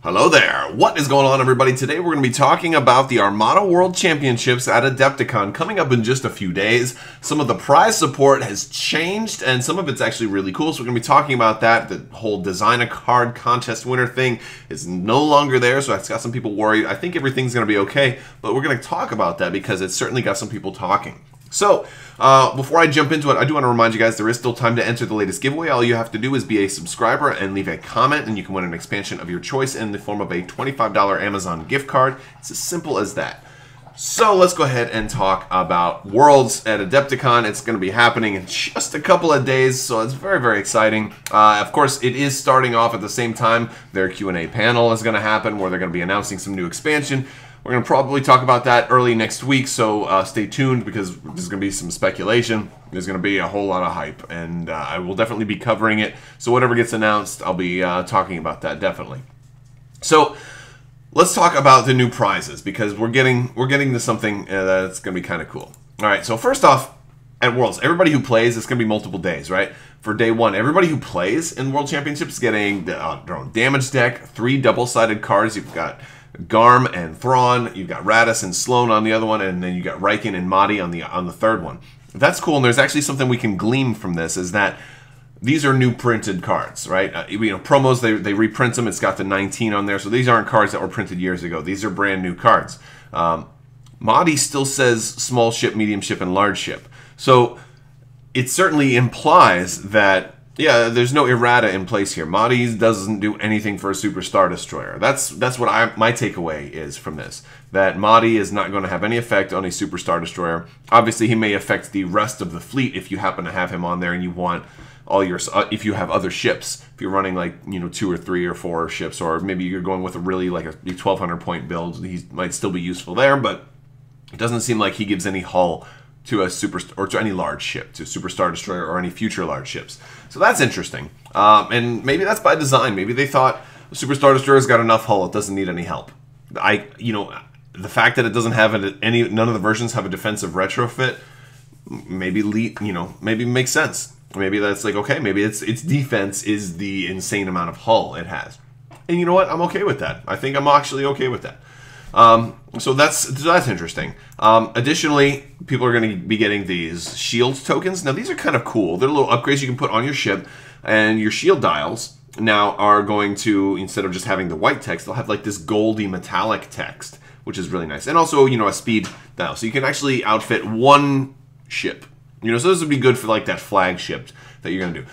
Hello there! What is going on, everybody? Today we're going to be talking about the Armada World Championships at Adepticon coming up in just a few days. Some of the prize support has changed and some of it's actually really cool, so we're going to be talking about that. The whole design a card contest winner thing is no longer there, so it's got some people worried. I think everything's going to be okay, but we're going to talk about that because it's certainly got some people talking. So, before I jump into it, I do want to remind you guys there is still time to enter the latest giveaway. All you have to do is be a subscriber and leave a comment, and you can win an expansion of your choice in the form of a $25 Amazon gift card. It's as simple as that. So, let's go ahead and talk about Worlds at Adepticon. It's going to be happening in just a couple of days, so it's very, very exciting. Of course, it is starting off at the same time. Their Q&A panel is going to happen, where they're going to be announcing some new expansion. We're going to probably talk about that early next week, so stay tuned because there's going to be some speculation. There's going to be a whole lot of hype, and I will definitely be covering it. So whatever gets announced, I'll be talking about that definitely. So let's talk about the new prizes because we're getting to something that's going to be kind of cool. All right, so first off, at Worlds, everybody who plays, it's going to be multiple days, right? For day one, everybody who plays in World Championships is getting their own damage deck, 3 double-sided cards. You've got Garm and Thrawn, you've got Radis and Sloan on the other one, and then you got Riken and Mahdi on the third one. That's cool, and there's actually something we can glean from this, is that these are new printed cards, right? Promos, they reprint them, it's got the 19 on there, so these aren't cards that were printed years ago. These are brand new cards. Mahdi still says small ship, medium ship, and large ship. So it certainly implies that yeah, there's no errata in place here. Mahdi doesn't do anything for a Super Star Destroyer. That's what my takeaway is from this. That Mahdi is not going to have any effect on a Super Star Destroyer. Obviously, he may affect the rest of the fleet if you happen to have him on there and you want all your if you have other ships. If you're running like 2 or 3 or 4 ships, or maybe you're going with a really like a 1200 point build, he might still be useful there. But it doesn't seem like he gives any hull to a or to any large ship, to Super Star Destroyer or any future large ships. So that's interesting, and maybe that's by design. Maybe they thought Super Star Destroyer's got enough hull; it doesn't need any help. The fact that it doesn't have none of the versions have a defensive retrofit, maybe maybe makes sense. Maybe that's like okay, maybe its defense is the insane amount of hull it has, and you know what? I'm okay with that. I think I'm actually okay with that. So that's interesting. Additionally, people are going to be getting these shield tokens. Now, these are kind of cool. They're little upgrades you can put on your ship, and your shield dials now are going to, instead of just having the white text, they'll have like this goldy metallic text, which is really nice. And also, a speed dial. So you can actually outfit one ship. So this would be good for like that flagship that you're going to do.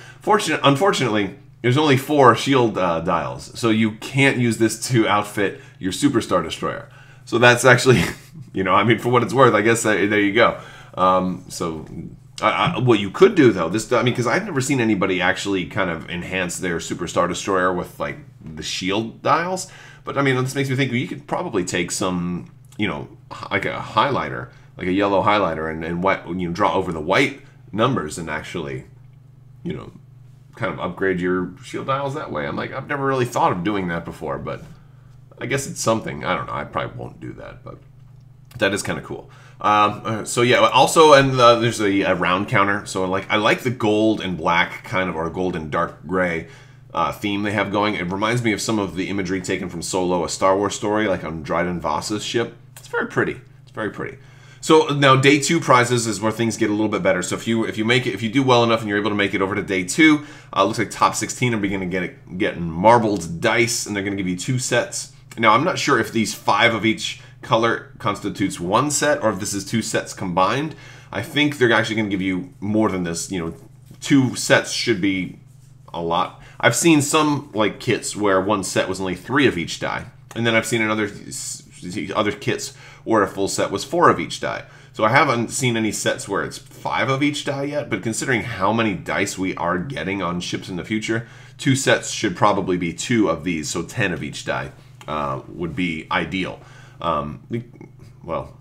Unfortunately, there's only 4 shield dials, so you can't use this to outfit your Super Star Destroyer. So that's actually, for what it's worth, I guess there you go. What you could do though, because I've never seen anybody actually kind of enhance their Super Star Destroyer with like the shield dials. But this makes me think you could probably take some, like a highlighter, like a yellow highlighter, and draw over the white numbers and actually, kind of upgrade your shield dials that way. I've never really thought of doing that before, but I guess it's something. I don't know. I probably won't do that, but that is kind of cool. So yeah, also, and there's a round counter. So I like the gold and black kind of, or gold and dark gray theme they have going. It reminds me of some of the imagery taken from Solo, a Star Wars story, like on Dryden Voss's ship. It's very pretty. It's very pretty. So now day 2 prizes is where things get a little bit better. So if you do well enough and you're able to make it over to day 2, looks like top 16 are beginning to get marbled dice, and they're going to give you 2 sets. Now I'm not sure if these 5 of each color constitutes 1 set or if this is 2 sets combined. I think they're actually going to give you more than this. 2 sets should be a lot. I've seen some like kits where 1 set was only 3 of each die, and then I've seen other kits where a full set was 4 of each die. So I haven't seen any sets where it's 5 of each die yet, but considering how many dice we are getting on ships in the future, 2 sets should probably be 2 of these, so 10 of each die would be ideal. Well,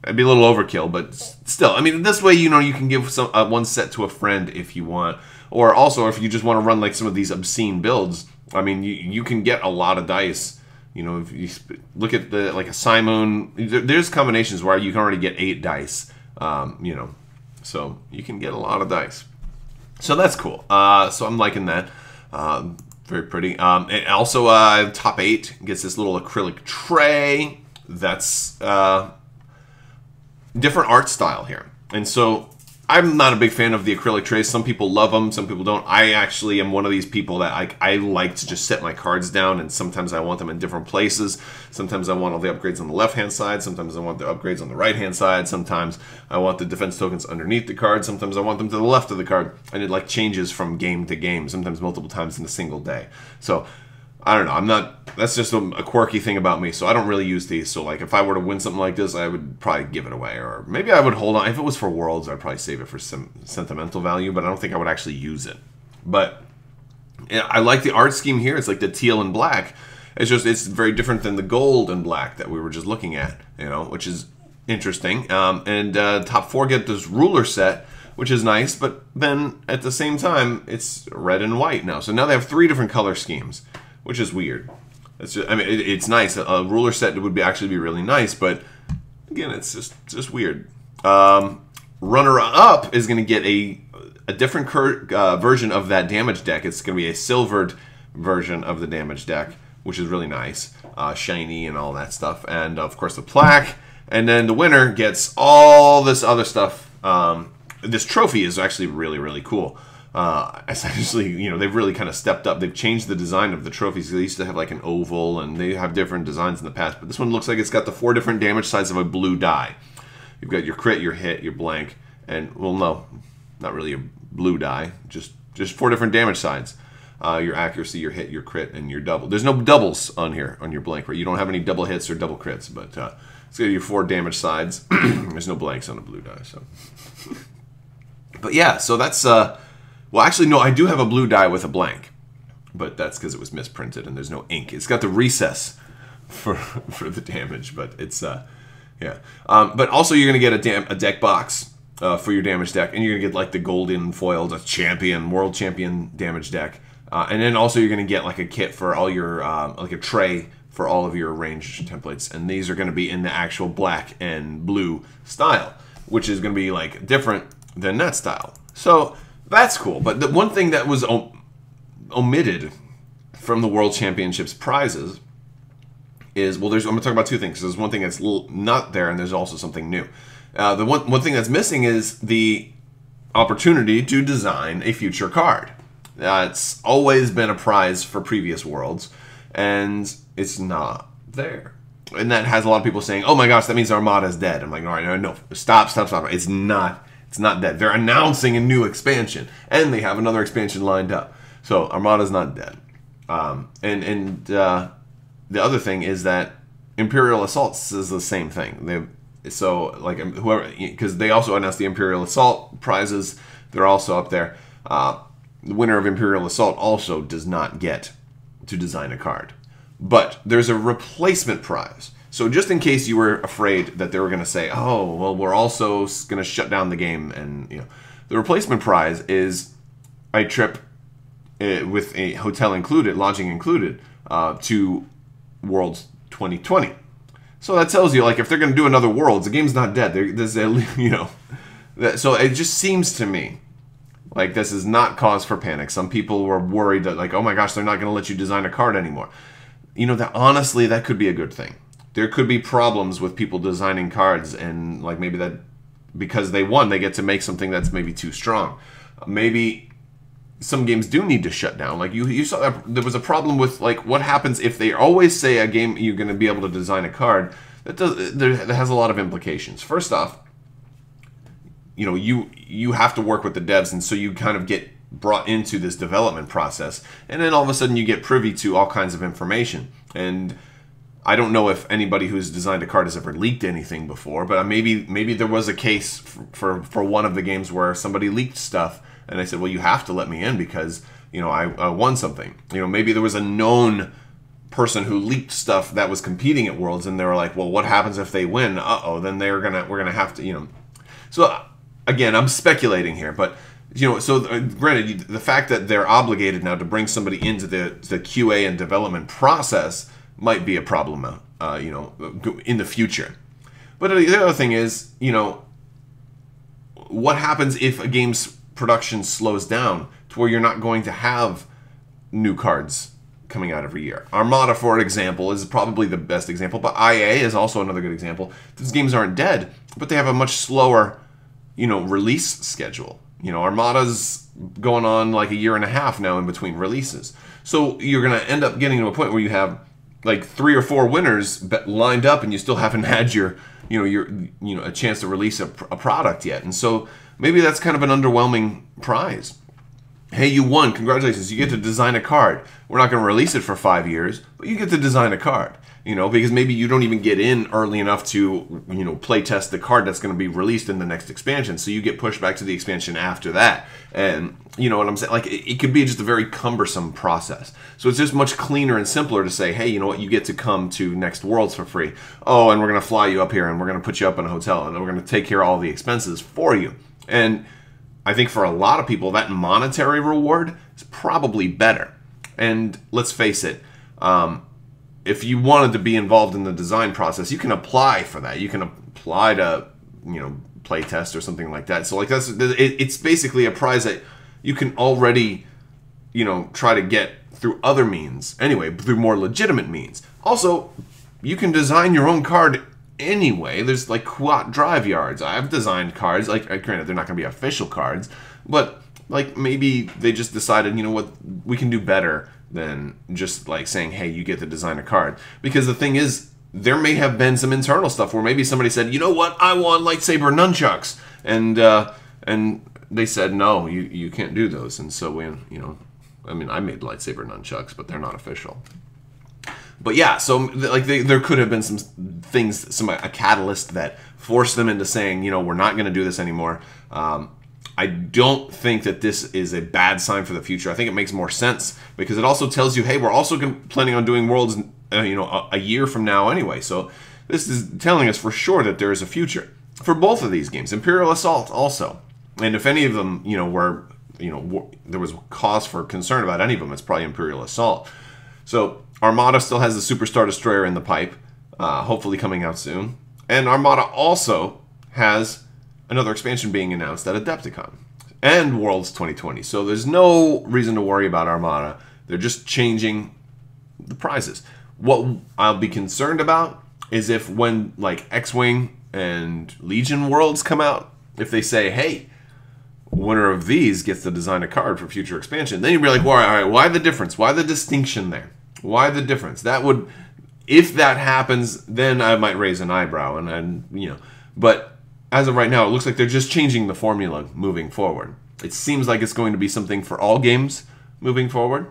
it'd be a little overkill, but still, this way, you can give 1 set to a friend if you want, or also if you just want to run like some of these obscene builds, you can get a lot of dice. If you look at like a Simon, there's combinations where you can already get 8 dice, so you can get a lot of dice. So that's cool. So I'm liking that. Very pretty. And also, top 8 gets this little acrylic tray. That's different art style here. And so I'm not a big fan of the acrylic trays. Some people love them, some people don't. I actually am one of these people that I like to just set my cards down, and sometimes I want them in different places. Sometimes I want all the upgrades on the left-hand side. Sometimes I want the upgrades on the right-hand side. Sometimes I want the defense tokens underneath the card. Sometimes I want them to the left of the card. And it like changes from game to game, sometimes multiple times in a single day. So I don't know. That's just a quirky thing about me. So I don't really use these. So like if I were to win something like this, I would probably give it away. Or maybe I would hold on. If it was for Worlds, I'd probably save it for some sentimental value. But I don't think I would actually use it. But yeah, I like the art scheme here. It's like the teal and black. It's very different than the gold and black that we were just looking at, you know, which is interesting. Top 4 get this ruler set, which is nice. But then at the same time, it's red and white now. So now they have 3 different color schemes, which is weird. It's just, I mean, it's nice. A ruler set would actually be really nice, but again, it's just weird. Runner-up is going to get a different version of that damage deck. It's going to be a silvered version of the damage deck, which is really nice, shiny and all that stuff, and of course the plaque. And then the winner gets all this other stuff. This trophy is actually really cool. Essentially, you know, they've really kind of stepped up. They've changed the design of the trophies. They used to have like an oval, and they have different designs in the past. But this one looks like it's got the 4 different damage sides of a blue die. You've got your crit, your hit, your blank, and, well, no, not really a blue die. Just 4 different damage sides. Your accuracy, your hit, your crit, and your double. There's no doubles on here, on your blank, right? You don't have any double hits or double crits, but it's got your 4 damage sides. There's no blanks on a blue die, so. But yeah, so that's... Well, actually, no, I do have a blue die with a blank, but that's because it was misprinted and there's no ink. It's got the recess for the damage, but it's, yeah. But also, you're going to get a deck box for your damage deck, and you're going to get, like, the golden foiled world champion damage deck. And then also, you're going to get, like, a kit for all your, like a tray for all of your range templates, and these are going to be in the actual black and blue style, which is going to be, like, different than that style. So... that's cool, but the one thing that was omitted from the World Championships prizes is, well, I'm going to talk about 2 things. There's one thing that's not there, and there's also something new. The one thing that's missing is the opportunity to design a future card. It's always been a prize for previous Worlds, and it's not there. And that has a lot of people saying, oh my gosh, that means Armada's dead. I'm like, all right, no, stop. It's not. It's not dead. They're announcing a new expansion, and they have another expansion lined up. So Armada's not dead. The other thing is that Imperial Assaults is the same thing. Because they also announced the Imperial Assault prizes. They're also up there. The winner of Imperial Assault also does not get to design a card, but there's a replacement prize. So just in case you were afraid that they were going to say, oh, well, we're also going to shut down the game, and you know, the replacement prize is a trip with a hotel included, lodging included, to Worlds 2020. So that tells you, like, if they're going to do another Worlds, the game's not dead. You know, so it just seems to me like this is not cause for panic. Some people were worried that, like, oh my gosh, they're not going to let you design a card anymore. You know, that honestly, that could be a good thing. There could be problems with people designing cards, and like maybe that because they won, they get to make something that's maybe too strong. Maybe some games do need to shut down. Like you saw that there was a problem with, like, what happens if they always say a game you're going to be able to design a card. That has a lot of implications. First off, you know, you have to work with the devs, and so you kind of get brought into this development process, and then all of a sudden you get privy to all kinds of information. And I don't know if anybody who's designed a card has ever leaked anything before, but maybe there was a case for one of the games where somebody leaked stuff, and I said, well, you have to let me in because, you know, I won something. You know, maybe there was a known person who leaked stuff that was competing at Worlds, and they were like, well, what happens if they win? Uh-oh, then we're gonna have to, you know. So again, I'm speculating here, but you know, so granted, the fact that they're obligated now to bring somebody into the QA and development process might be a problem, you know, in the future. But the other thing is, you know, what happens if a game's production slows down to where you're not going to have new cards coming out every year. Armada, for example, is probably the best example, but IA is also another good example. These games aren't dead, but they have a much slower, release schedule. Armada's going on like a year and a half now in between releases. So you're going to end up getting to a point where you have like 3 or 4 winners lined up and you still haven't had your a chance to release a product yet. And so maybe that's kind of an underwhelming prize. Hey, you won. Congratulations. You get to design a card. We're not going to release it for 5 years, but you get to design a card. Because maybe you don't even get in early enough to, play test the card that's going to be released in the next expansion. So you get pushed back to the expansion after that. And you know what I'm saying? Like, it could be just a very cumbersome process. So it's just much cleaner and simpler to say, hey, you know what? You get to come to Next Worlds for free. Oh, and we're going to fly you up here and we're going to put you up in a hotel and we're going to take care of all the expenses for you. And I think for a lot of people, that monetary reward is probably better. And let's face it, if you wanted to be involved in the design process, you can apply for that. You can apply to, play test or something like that. So like it's basically a prize that you can already, try to get through other means. Anyway, through more legitimate means. Also, you can design your own card anyway. There's like quad drive yards. I've designed cards. Like, granted, they're not going to be official cards, but like maybe they just decided, what, we can do better than just like saying, hey, you get to design a card. Because the thing is, there may have been some internal stuff where maybe somebody said, you know what, I want lightsaber nunchucks, and they said, no, you can't do those. And so we, I made lightsaber nunchucks, but they're not official. But yeah, so like there could have been some things, a catalyst that forced them into saying, we're not going to do this anymore. I don't think that this is a bad sign for the future. I think it makes more sense because it also tells you, hey, we're also planning on doing Worlds, a year from now anyway. So this is telling us for sure that there is a future for both of these games. Imperial Assault also. And if any of them, there was cause for concern about any of them, it's probably Imperial Assault. So Armada still has the Superstar Destroyer in the pipe, hopefully coming out soon. And Armada also has another expansion being announced at Adepticon and Worlds 2020. So there's no reason to worry about Armada. They're just changing the prizes. What I'll be concerned about is if when like X-Wing and Legion Worlds come out, if they say, hey, winner of these gets to design a card for future expansion, then you'd be like, well, all right, why the difference? Why the distinction there? Why the difference? That would, if that happens, then I might raise an eyebrow and but as of right now, it looks like they're just changing the formula moving forward. It seems like it's going to be something for all games moving forward.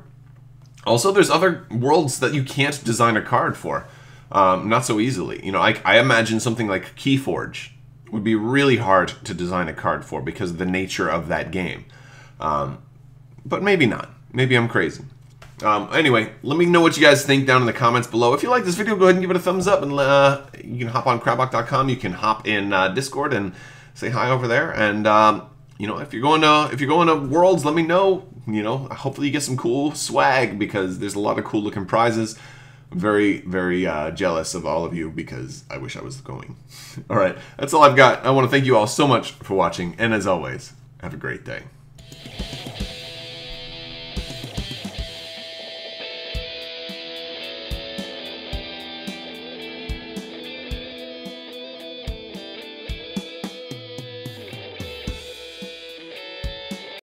Also, there's other worlds that you can't design a card for, not so easily. I imagine something like Keyforge would be really hard to design a card for because of the nature of that game. But maybe not. Maybe I'm crazy. Anyway, let me know what you guys think down in the comments below. If you like this video, go ahead and give it a thumbs up, and you can hop on Crabbok.com. You can hop in Discord and say hi over there. And if you're going to Worlds, let me know. Hopefully you get some cool swag because there's a lot of cool looking prizes. I'm very, very jealous of all of you because I wish I was going. All right, that's all I've got. I want to thank you all so much for watching, and as always, have a great day.